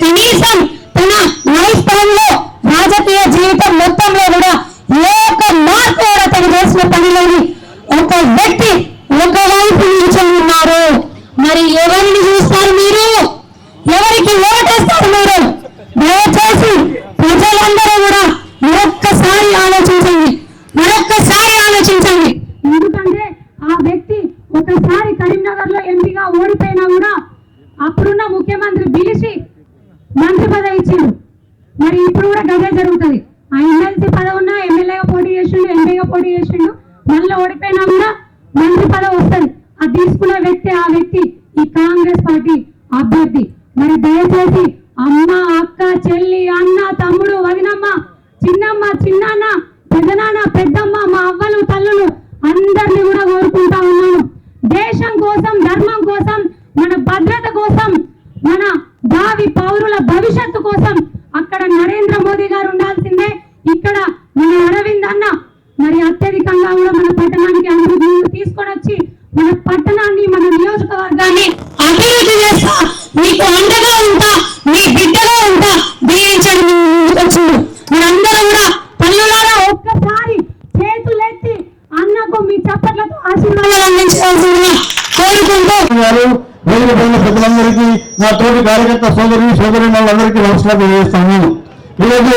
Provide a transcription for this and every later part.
కనీసం తన లైఫ్ టైంలో రాజకీయ జీవితం మొత్తంలో కూడా ఏ ఒక్క మార్పు కూడా తను చేసిన పనిలోని ఒక వ్యక్తి ఒకవైపు నిల్చొని ఉన్నారు. మరి ఎవరిని చూస్తారు మీరు? ఎవరికి ఓటేస్తారు మీరు? దయచేసి ప్రజలందరూ కూడా మరొక్కసారి ఆలోచించండి. ఎందుకంటే ఆ వ్యక్తి ఒకసారి కరీంనగర్ లో ఎంపీగా ఓడిపోయినా కూడా అప్పుడున్న ముఖ్యమంత్రి పిలిచి మంత్రి పదవి ఇచ్చిండు. మరి ఇప్పుడు కూడా గదే జరుగుతుంది. ఆ ఎమ్మెల్సీ పదవి ఉన్నా ఎమ్మెల్యేగా పోటీ చేసిండు, ఎంపీగా పోటీ చేసిండు, మళ్ళీ ఓడిపోయినా కూడా మంత్రి పదవి వస్తుంది. అది తీసుకునే వ్యక్తి ఆ వ్యక్తి ఈ కాంగ్రెస్ పార్టీ అభ్యర్థి. మరి దయచేసి అమ్మ, అక్క, చెల్లి, అన్న, తమ్ముడు, వదినమ్మ, చిన్నమ్మ, చిన్నాన్న, పెద్దనాన్న, పెద్దమ్మ, మా అవ్వలు, తల్లులు అందరినీ కూడా కోరుకుంటా ఉన్నాను. దేశం కోసం, ధర్మం కోసం, మన భద్రత కోసం, మన భావి పౌరుల భవిష్యత్తు కోసం అక్కడ నరేంద్ర మోదీ గారు ఉండాల్సిందే. ఇక్కడ మన అరవింద్ అన్న మరి అత్యధికంగా కూడా మన పట్టణానికి అభివృద్ధి తీసుకొని వచ్చి మన పట్టణాన్ని, మన నియోజకవర్గాన్ని అభివృద్ధి చేస్తా, మీకు అండగా ఉంటా, మీ బిడ్డగా ఉంటా, దీవించండి వచ్చిండు. మనందరూ కూడా పనులారా ఒక్కసారి చేతులెత్తి అన్నకు మీ చప్పట్లతో ఆశీర్వాదాలు అందించాల్సిందిగా కోరుకుంటూ ప్రజలందరికీ, నా తోటి కార్యకర్త సోదరి వాళ్ళందరికీ నమస్కారం తెలియజేస్తాను. ఈరోజు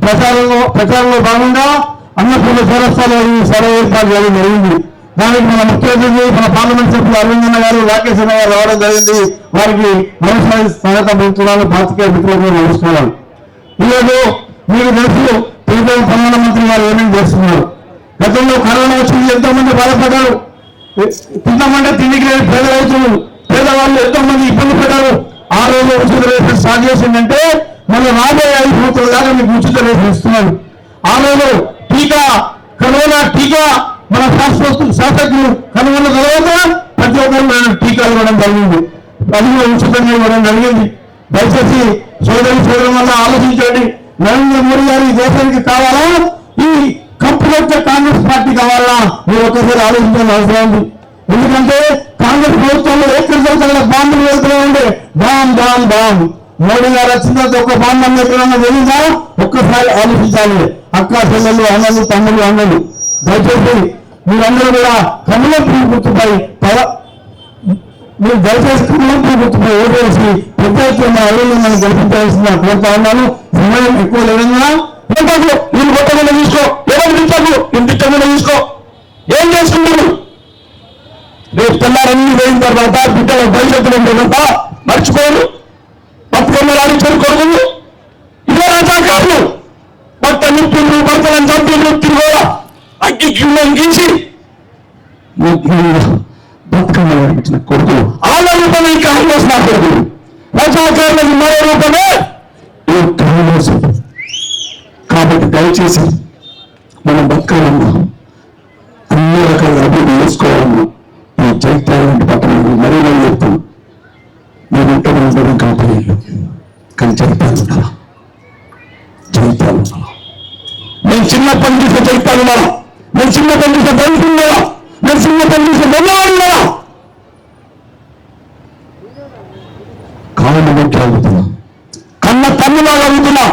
ప్రచారంలో భాగంగా అన్నపూర్ణ సరస్సులో సభ ఏర్పాటు చేయడం జరిగింది. దానికి మన ముఖ్య అతిథి మన పార్లమెంట్ సభ్యులు అరవింద్ అన్న గారు, రాకేష్ అన్న గారు రావడం జరిగింది. వారికి నమస్కారం, స్వాగతం పలుకుతున్నాను. పాత్రికేయ మిత్రులకు నమస్కారాలు. ఈరోజు మీకు తెలుసు కేంద్ర ప్రధానమంత్రి గారు ఏమేమి చేస్తున్నారు. గతంలో కరోనా వచ్చింది, ఎంతో మంది బాధపడ్డారు. తిందామంటే తిండికి లేని పేద రైతులు, పేదవాళ్ళు ఎంతో మంది ఇబ్బంది పడ్డారు. ఆ రోజు ఉచిత రేషన్ స్టార్ట్ చేసిందంటే మళ్ళీ రాబోయే 5 సంవత్సరాల దాకా మీకు ఉచిత రేషన్ ఇస్తున్నారు. ఆ రోజు కరోనా టీకా మన శాస్త్రజ్ఞులు కనుగొన్న తర్వాత ప్రతి ఒక్కరు టీకాలు ఇవ్వడం జరిగింది. అది కూడా ఉచితంగా ఇవ్వడం జరిగింది. దయచేసి సోదరు వల్ల ఆలోచించండి. నరేంద్ర మోడీ గారు ఈ దేశానికి కావాలా, ఈ కంప్లీట్ కాంగ్రెస్ పార్టీ కావాలా, మీరు ఒక్కసారి ఆలోచించాల్సిన అవసరం ఉంది. ఎందుకంటే కాంగ్రెస్ ప్రభుత్వంలో ఎక్కడ బాంబులు వెళ్తున్నాయంటే బాంబ్ మోడీ గారు వచ్చిన తర్వాత ఒక్క బాంబు అన్న ఎక్కడన్నా వెళ్ళిందా ఒక్కసారి ఆలోచించాలి. అక్క, చెల్లెళ్ళు, అన్నలు, తమ్ముళ్ళు, అన్నలు, దయచేసి మీరందరూ కూడా కమలంపూడి గుర్తుపై మీరు దయచేసి కమలంపూడి గుర్తుపై ఓటేసి పెద్ద ఎత్తున అభివృద్ధిని గెలిపించాల్సిన కోరుతా ఉన్నాను. సమయం ఎక్కువ లేదన్నా వీళ్ళు కొట్టకుండా తీసుకో, ఎవరు తింటారు ఇంటికుండా తీసుకో. ఏం చేసుకుంటారు? రేపు తెల్లారన్నీ పోయిన తర్వాత బిడ్డల భవిష్యత్తులో తర్వాత మర్చిపోరు. బతుకమ్మలు ఆడించారు కొడుకులు, ఇదే రాజాకారులు. భర్త నిప్పులు, భర్తలను చంపులు, తిరుగోడ అగ్గి గీసి బతుకమ్మలు ఆడించిన కొడుకులు వాళ్ళ రూపమే ఈ కాంగ్రెస్ నా కొడుకులు. రాజాకారులకు మరో రూపమే ఈ కాంగ్రెస్. కాబట్టి దయచేసి మనం బతకాలన్నా, అన్ని రకాల అభివృద్ధి చేసుకోవాలన్నా ఈ చైత్యాలంటి పట్టణాన్ని మరీ చెప్తాను. నేను ఉంటాను కంపెనీలు, కానీ చైత్యాలు ఉండాలా, చైత్యాలు ఉండాలా. నేను చిన్నప్పటి చూసే చైత్యాలు ఉండాలా, నేను చిన్నప్పటి చూసే బయట ఉండాలా, నేను చిన్నప్పటి చూసే బొమ్మవాడు ఉండాలా. ఒకటి అడుగుతున్నా, కన్న తమ్ములాగా అడుగుతున్నా,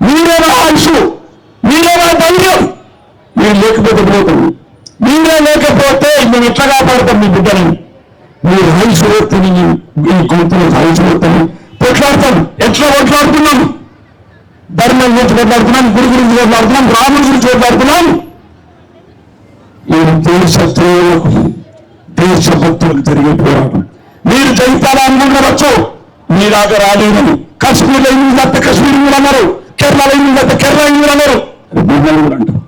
మీరే నా ఆయుష్, మీరే నా ధైర్యం. మీరు లేకపోతే పోతాం, మీరే లేకపోతే మేము ఎట్లా కాపాడుతాం మీ బిడ్డలని. మీరు ఆయుష్ వ్యక్తిని ఈ గొంతులో ఆయుష్ వ్యక్తిని కొట్లాడతాం. ఎట్లా కొట్లాడుతున్నాం? ధర్మం గురించి కొట్లాడుతున్నాం, గుడి గురించి కొట్లాడుతున్నాం, రాముడి గురించి కొట్లాడుతున్నాం. ఈ దేశద్రోహులకు, దేశభక్తులకు జరిగే పోరాటం. మీరు జయితారా అనుకుంటారచ్చు, మీలాగా రాలేదని. కాశ్మీర్లో ఎన్ని తప్ప కాశ్మీర్ కూడా అన్నారు, కేరళలో ఎన్ని తప్ప కేరళ కూడా అన్నారు, మిమ్మల్ని కూడా అంటారు.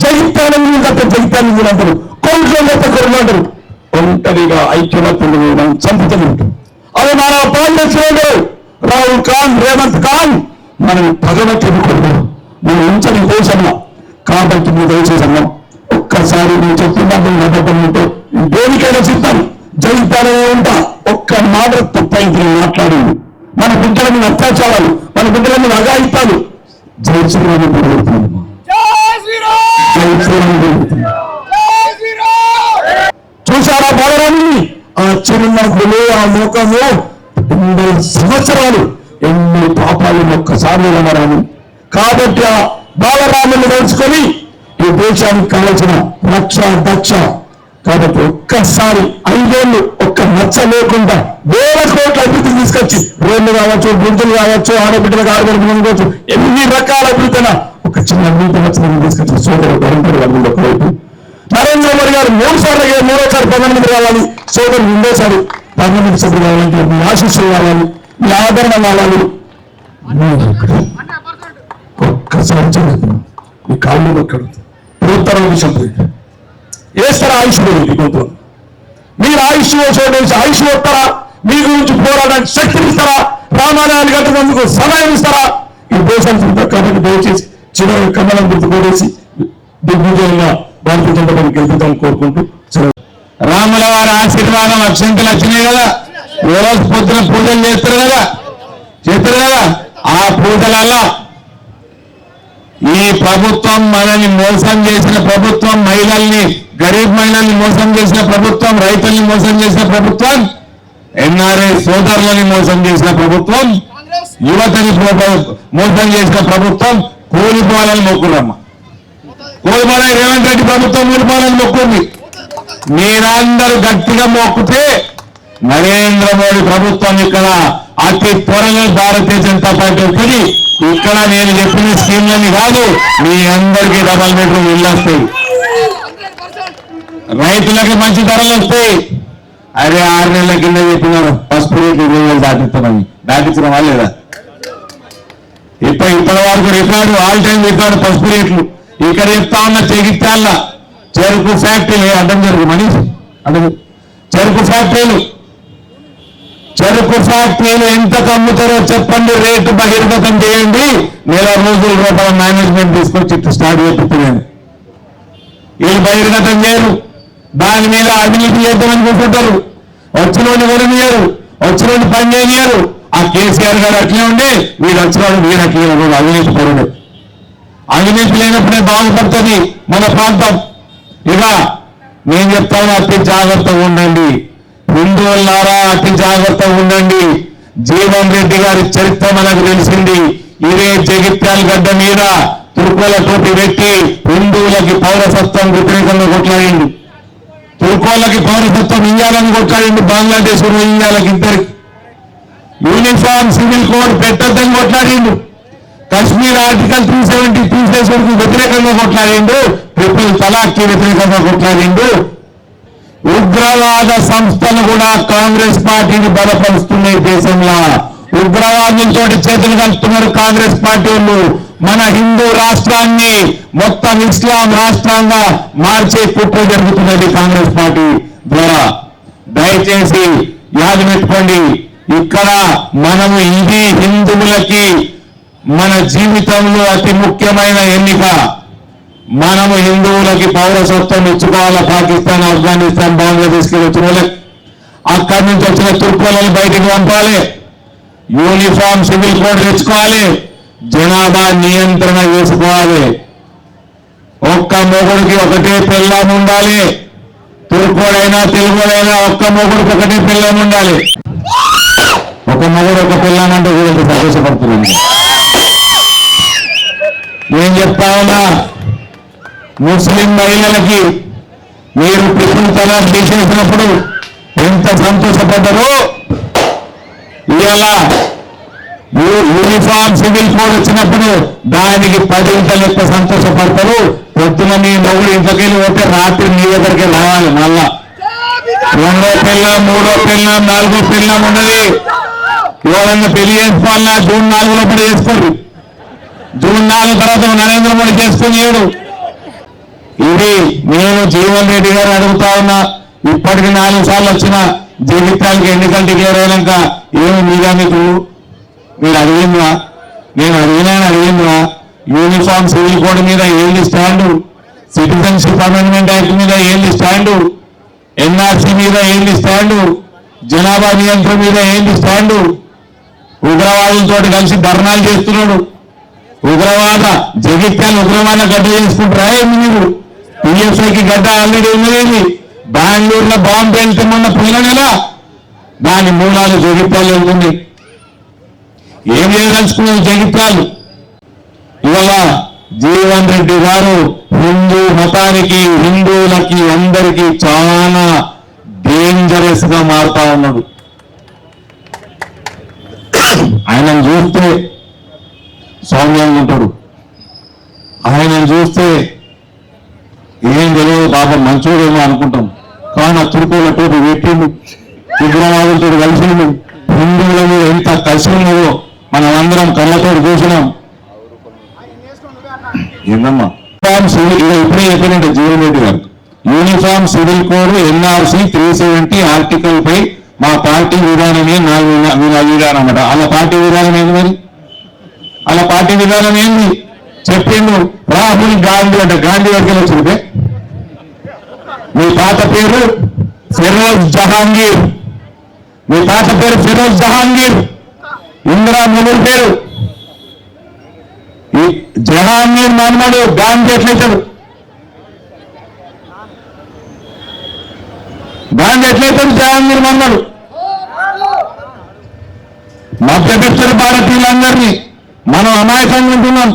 జగిత్యాలని తప్ప జగిత్యాలని కూడా అంటారు, కోర్టులో తప్ప కోర్టులు అంటారు. ఒంటరిగా ఐక్యమత్తులు చంపుతూ ఉంటారు. అవి మన పాలన రాహుల్ ఖాన్, రేవంత్ ఖాన్ మనం పగబట్టి ఎన్నుకుంటారు. మనం ఉంచని దేశంలో కాబట్టి మీ దయచేసన్నా ఒక్కసారి నేను చెప్తున్నాను, నమ్మకం ఉంటే దేనికైనా చెప్తాను. జగిత్యాలనే ఉంటా. ఒక్క మాట తప్పైతే మాట్లాడింది. మన బిడ్డల మీద అత్యాచారాలు, మన బిడ్డల మీద అగాయితాలు. జై శ్రీరామ్ పెరుగుతుంది. చూసారా బాలరాముని? ఆ చిరునవ్వులు, ఆ ముఖము, 8 సంవత్సరాలు ఎన్ని పాపాలు ఒక్కసారి రాము. కాబట్టి ఆ బాలరాముని తెలుసుకొని ఈ దేశానికి కావలసిన రక్ష దక్ష. కాబట్టి ఒక్కసారి 5 ఏళ్ళు ఒక్క నచ్చ లేకుండా 1000 కోట్ల అభివృద్ధి తీసుకొచ్చి, రోడ్లు కావచ్చు, బృందులు కావచ్చు, ఆడబిడ్డలకు ఆడబిడ్డలు కావచ్చు, ఎన్ని రకాల అభివృద్ధి ఒక చిన్న అభివృద్ధి నచ్చని తీసుకొచ్చి సోదరు ధరంపడి వాళ్ళు ఒకవైపు. నరేంద్ర మోడీ గారు 3 సార్లు, 3వ ప్రధానమంత్రి కావాలి, సోదరు 2వ పార్లమెంట్ సభ్యులు కావాలంటే మీ ఆశీస్సులు కావాలి, మీ ఆదరణ కావాలి. ఒక్కసారి చదువుతున్నాం, మీ కాళ్ళు ఒక్కడు పూర్తర విషయం వేస్తారా? ఆయుష్ పోయింది కొంత. మీరు ఆయుష్ చూడేసి ఆయుష్ వస్తారా? మీ గురించి పోరాడానికి శక్తిని ఇస్తారా? రామాలయాన్ని కట్టేందుకు సమయం ఇస్తారా? ఈ దేశానికి కాబట్టి దయచేసి చిన్న కమలం గుర్తు కొడేసి దిగ్విజయంగా భారతీయ జనతా పార్టీకి గెలుపుతామని కోరుకుంటూ రాముల వారి ఆశీర్వాదం అక్షంతలు వచ్చినాయి కదా. రోజు పొద్దున పూజలు చేస్తారు కదా. ఆ పూజలలో ఈ ప్రభుత్వం మనల్ని మోసం చేసిన ప్రభుత్వం, మహిళల్ని, గరీబ్ మహిళల్ని మోసం చేసిన ప్రభుత్వం, రైతుల్ని మోసం చేసిన ప్రభుత్వం, ఎన్ఆర్ఐ సోదరులని మోసం చేసిన ప్రభుత్వం, యువతని మోసం చేసిన ప్రభుత్వం కూలిపోవాలని మొక్కురమ్మ. కూలిపోవాలని రేవంత్ రెడ్డి ప్రభుత్వం కూలిపోవాలని మొక్కుంది. మీరందరూ గట్టిగా మొక్కితే నరేంద్ర మోడీ ప్రభుత్వం ఇక్కడ అతి త్వరగా భారతీయ జనతా పార్టీ వస్తుంది. ఇక్కడ నేను చెప్పిన స్కీమ్లని కాదు, మీ అందరికీ డబల్ బెడ్రూమ్ ఇల్లు వస్తాయి, రైతులకి మంచి ధరలు వస్తాయి. అరే 6 నెలల కింద చెప్పినారు పసుపు రేట్లు 20,000 దాటిస్తామని, దాటించడం లేదా? ఇప్పటి వరకు రికార్డు, ఆల్ టైం రికార్డు పసుపు రేట్లు. ఇక్కడ చెప్తా ఉన్న జగిత్యాల చెరుకు ఫ్యాక్టరీలు, అడ్డం జరుగు మనిషి అడ్డం, చెరుకు ఫ్యాక్టరీలు ఎంత అమ్ముతారో చెప్పండి, రేటు బహిర్గతం చేయండి. 1 రోజుల రూపాయల మేనేజ్మెంట్ తీసుకొచ్చి స్టార్ట్ చేపిస్తున్నాను. వీళ్ళు బహిర్గతం చేయరు, దాని మీద అవినీతి చేద్దామని కూర్చుంటారు. వచ్చినోడిని కొననియరు, వచ్చినోడిని పని చేయనియరు. ఆ కేసీఆర్ గారు అట్లే ఉండే, వీడు వచ్చినోడు వీడు అట్లే ఉన్నాడు. అవినీతి పరుడు. అవినీతి లేనప్పుడే బాగుపడుతుంది మన ప్రాంతం. ఇక నేను చెప్తాను, అతి జాగ్రత్తగా ఉండండి హిందువులారా, అతి జాగ్రత్తగా ఉండండి. జీవన్ రెడ్డి గారి చరిత్ర మనకు తెలిసింది. ఇదే జగిత్యాల గడ్డ మీద తుర్కోలతోటి పెట్టి హిందువులకి పౌరసత్వం వ్యతిరేకంగా కొట్లాడింది. తుర్కోలకి పౌరసత్వం ఇయ్యాలని కొట్లాడింది, బంగ్లాదేశ్ ఇయ్యాలకి ఇద్దరికి. యూనిఫామ్ సివిల్ కోడ్ పెట్టద్దని కొట్లాడిండు. కశ్మీర్ ఆర్టికల్ 370 తీసేసేందుకు వ్యతిరేకంగా కొట్లాడిండు. ట్రిపుల్ తలాక్కి వ్యతిరేకంగా కొట్లాడిండు. ఉగ్రవాద సంస్థలు కూడా కాంగ్రెస్ పార్టీని బలపరుస్తున్నాయి. దేశంలో ఉగ్రవాదులతో చేతులు కలుపుతున్నారు కాంగ్రెస్ పార్టీ వాళ్ళు. మన హిందూ రాష్ట్రాన్ని మొత్తం ఇస్లాం రాష్ట్రంగా మార్చే కుట్ర జరుగుతున్నది కాంగ్రెస్ పార్టీ ద్వారా. దయచేసి యాది పెట్టుకోండి, ఇక్కడ మనము ఇది హిందువులకి మన జీవితంలో అతి ముఖ్యమైన ఎన్నిక. మనము హిందువులకి పౌరసత్వం ఇచ్చుకోవాలి. పాకిస్తాన్, ఆఫ్ఘనిస్తాన్, బంగ్లాదేశ్కి వచ్చిన వాళ్ళకి అక్కడి నుంచి వచ్చిన తుర్కోలను బయటికి పంపాలి. యూనిఫామ్ సివిల్ కోడ్ తెచ్చుకోవాలి. జనాభా నియంత్రణ చేసుకోవాలి. ఒక్క మొగుడికి ఒకటే పిల్లం ఉండాలి. తుర్కోడైనా తెలుగుడైనా ఒక్క మొగుడికి ఒకటే పిల్లం ఉండాలి. ఒక ఒక మగడు ఒక పిల్లానంటే వీళ్ళంతా సంతోషపడుతుంది. నేను చెప్తా ఉన్నా, ముస్లిం మహిళలకి మీరు ట్రిపుల్ తలాక్ తీసేసినప్పుడు ఎంత సంతోషపడ్డారో, ఇవాళ యూనిఫామ్ సివిల్ కోడ్ వచ్చినప్పుడు దానికి 10 ఇంతలు ఎక్కువ సంతోషపడతారు. పొద్దున మీ మొగుడు ఇంట్లోకెళ్ళి పోతే రాత్రి మీ దగ్గరికి రావాలి. మళ్ళా 2వ పిల్లం 3వ పిల్లం 4వ పిల్లం ఉన్నది. ఎవరన్నా పెళ్లి చేసుకోవాలన్నా జూన్ 4 లోపల చేసుకోరు. జూన్ 4 తర్వాత నరేంద్ర మోడీ చేసుకునేడు. ఇది నేను జీవన్ రెడ్డి గారు అడుగుతా ఉన్నా. ఇప్పటికి 4 సార్లు వచ్చిన జగిత్యాలకి ఎన్నికలు డిక్లేర్ అయినాక ఏమి మీగా మీరు అడిగిందా? నేను అడిగిందా? యూనిఫామ్ సివిల్ కోడ్ మీద ఏంది స్టాండు? సిటిజన్షిప్ అమెండ్మెంట్ యాక్ట్ మీద ఏంది స్టాండు? ఎన్ఆర్సీ మీద ఏంది స్టాండు? జనాభా నియంత్రణ మీద ఏంది స్టాండు? ఉగ్రవాదులతో కలిసి ధర్నాలు చేస్తున్నాడు. ఉగ్రవాద జగిత్యాల ఉగ్రవాద గడ్డ చేసుకుంటారా ఏమి? మీరు పిఎస్ఐకి గడ్డ ఆల్రెడీ ఉన్నది. బెంగళూరులో బాంబు వెళ్తే మొన్న పోయిన నెల దాని మూలాలు జగిత్యాలు వెళ్తుంది. ఏం చేయదలుచుకున్నది జగిత్యాలు? ఇవాళ జీవన్ రెడ్డి గారు హిందూ మతానికి, హిందువులకి అందరికీ చాలా డేంజరస్ గా మారుతా ఉన్నాడు. ఆయనను చూస్తే సౌమ్యంగా ఉంటాడు. ఆయనను చూస్తే ఏం తెలియదు, పాపం మంచోడేమో అనుకుంటాం. కానీ ఆ తురుకోలతో పెట్టిండు, ఉగ్రవాదులతో కలిసిండు. హిందువుల మీద ఎంత కలిసి ఉన్నదో మనం అందరం కళ్ళతో చూసినాం. ఏందమ్మా ఇప్పుడే చెప్పినట్టు Jeevan Reddy garu, uniform civil code NRC 370 article పై మా పార్టీ విధానమే విధానం అన్నమాట. అలా పార్టీ విధానం ఏంది? మరి అలా పార్టీ విధానం ఏంది చెప్పిండు. రాహుల్ గాంధీ అంటే గాంధీ వరకు వచ్చిందే. మీ తాత పేరు ఫిరోజ్ జహాంగీర్, మీ తాత పేరు ఫిరోజ్ జహాంగీర్. ఇందిరా మొదటి పేరు జహాంగీర్ మన్మడు. గాంధీ ఎట్లయితాడు? గాంధీ ఎట్లయితాడు? జహాంగీర్ మన్మడు. మధ్యపెట్టారు భారతీయులందరినీ. మనం అమాయకంగా ఉంటున్నాం.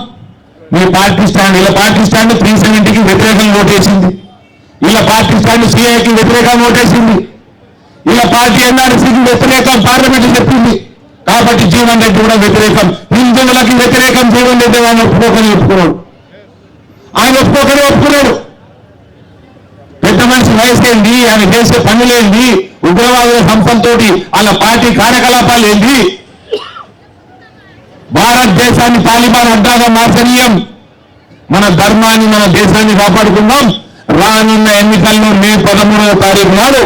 మీ పార్టీ స్టాండ్, ఇలా పార్టీ స్టాండ్ 370కి వ్యతిరేకంగా ఓటేసింది. ఇలా పార్టీ స్టాండ్ సిఐకి వ్యతిరేకంగా ఓటేసింది. ఇలా పార్టీ ఎన్ఆర్సీకి వ్యతిరేకం పార్లమెంట్ చెప్పింది. కాబట్టి జీవన్ రెడ్డి కూడా వ్యతిరేకం. హిందువులకి వ్యతిరేకం జీవన్ రెడ్డి ఆయన ఒప్పుకున్నాడు. ఆయన ఒప్పుకున్నాడు. పెద్ద మనిషి వయసు ఏంటి, ఆయన చేసే పనులేంటి, ఉగ్రవాదుల సంస్థలతో వాళ్ళ పార్టీ కార్యకలాపాలు ఏంటి, భారతదేశాన్ని తాలిబాన్ అడ్డాగా మార్చనీయం. మన ధర్మాన్ని, మన దేశాన్ని కాపాడుకుందాం. రానున్న ఎన్నికల్లో మే 13వ తారీఖు నాడు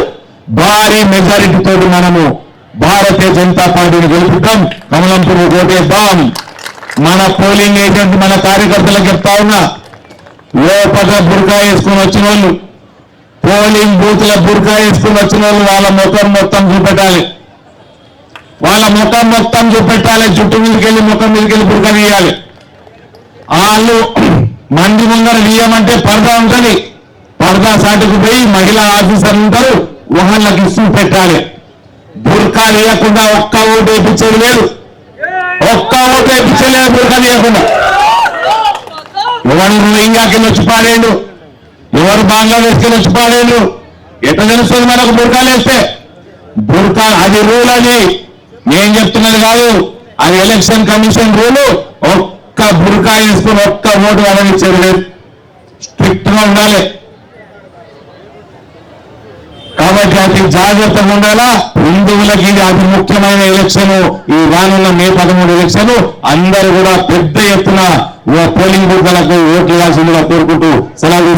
భారీ మెజారిటీతో మనము భారతీయ జనతా పార్టీని గెలుపుతాం. కమలంపూర్ ఓటేద్దాం. మన పోలింగ్ ఏజెంట్, మన కార్యకర్తలకు చెప్తా ఉన్నా, లోపల బుర్కా వేసుకుని వచ్చిన వాళ్ళు, పోలింగ్ బూత్ల బుర్కా వేసుకుని వచ్చిన వాళ్ళు వాళ్ళ ముఖం మొత్తం చూపెట్టాలి. వాళ్ళ ముఖం మొత్తం చూపెట్టాలి. జుట్టు మీదకెళ్ళి ముఖం మీదకెళ్ళి బుర్కా తీయాలి. వాళ్ళు మంది ముందర తీయమంటే పరదా ఉంటుంది. పరదా సాటుకు పోయి మహిళా ఆఫీసర్లు ఉంటారు, వాళ్ళకి ఇస్తూ పెట్టాలి. బుర్కా తీయకుండా ఒక్క ఓటు వేయించేది లేదు. ఒక్క ఓటు వేయించలేదు బుర్కా తీయకుండా. ఎవరు ఇండియాకి వచ్చి పాడేడు, ఎవరు బంగ్లాదేశ్కి వచ్చి పాడేడు. ఎట్లా తెలుస్తుంది మనకు బుర్కాలు వేస్తే? బుర్కా అది రూల్. అది నేను చెప్తున్నది కాదు, అది ఎలక్షన్ కమిషన్ రూలు. ఒక్క బుర్కా వేసుకుని ఒక్క ఓటు అడగిచ్చేది లేదు. స్ట్రిక్ట్ గా ఉండాలి. కాబట్టి అతి జాగ్రత్తగా ఉండాలా. హిందువులకి ఇది అతి ముఖ్యమైన ఎలక్షన్. ఈ రానున్న మే 13 ఎలక్షన్ అందరూ కూడా పెద్ద ఎత్తున పోలింగ్ బూత్లకు ఓట్లు వేయాల్సిందిగా కోరుకుంటూ సెలవు